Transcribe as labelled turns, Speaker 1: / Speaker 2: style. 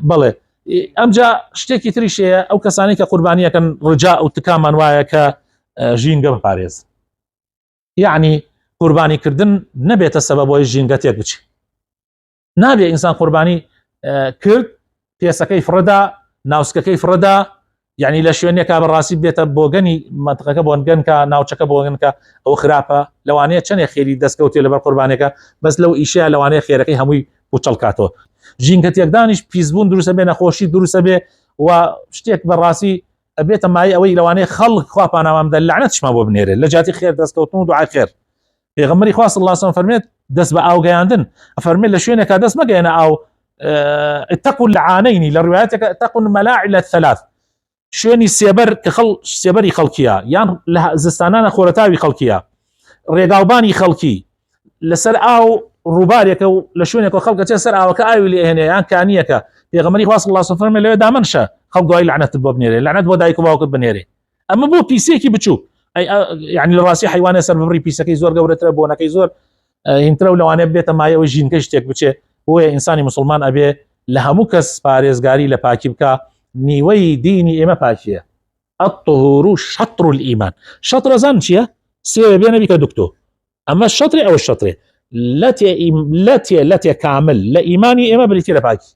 Speaker 1: بەڵێ ئەمجا شتێکی تریشەیە ئەو کەسانی کە قوربانیەکەن ڕجا و تکامان وایە کە ژینگە بپارێز، یعنی قوربانیکردن نەبێتە سەبەبەوەی ژینگەتێک بچێت. نابێ ئینسان قوربانی کرد پێسەکەی فڕەدا ناوسکەکەی فڕەدا، یعنی لە شوێنێکا بەڕاستی بێتە بۆگەنی منتقەکە بۆنگەنکە ناوچەکە بۆگەنکە ئەو خراپە، لەوانەیە چەندێک خێری دەستکەوتێ لەبەر قوربانەکە بەس لەو ئیشەیە لەوانەیە خێرەکەی هەمووی پوچەڵکاتەوە. ژینگەتێکدانیش پیسبوون دروستە بێ، نەخۆشی دروستە بێ و شتێک بەڕاستی ئەبێتە مای ئەوەی لەوانەیە خەڵک خوا پاناوامدە لعنەتشمان بۆ بنێرێ لە جاتی خێر دەستکەوتن و دوعای خێر. پێغەمبەری خوا صلی الله علیه و سلم فەرمێت دەست بە ئاو گەیاندن، ئەفەرمێت لە شوێنێکا دەست مەگەیەنە ئاو، اتقوا اللعانين لە ڕوایەتێکە اتقوا الملاعن الثلاث، شوێنی سێبەر کە سێبەری خەڵکیە یان لە زستانانە خۆرەتاوی خەڵکیە، ڕێگاوبانی خەڵکی لەسەر ئاو ڕووبارێکە و لە شوێنێکە خەڵکە چێ سەر ئاوەکە ئاوی لێ هێنێ یان کانیەکە، پێغەمبەری خوا صلی الله علیه و سلم فەرمێت لەوێ دامنشە خەڵک دوای لعنەتت بۆ بنێرێ، لعنەت بۆ دایک و باوکت بنێرێ. ئەمە بۆ پیسێکی بچوو، یعنی لە ڕاستی حیوانە سەر ببڕی پیسەکەی زۆر گەورەترە، بۆنەکەی زۆر هینترە و لەوانەیە بێتە مایەوەی ژینکە شتێک بچێ. بۆیە ئینسانی مسلمان ئەبێ لە هەموو کەس پارێزگاری لە پاکی بکە. نیوەی دینی ئێمە پاکیە. الطهور شطر الإيمان. شطر زان چیە؟ سێوێ بێنە بیکە دوکتۆ، ئەمە شطرێ ئەوە شطرێ لەتێ کامل لە ئیمانی ئێمە بریتە لە پاکی.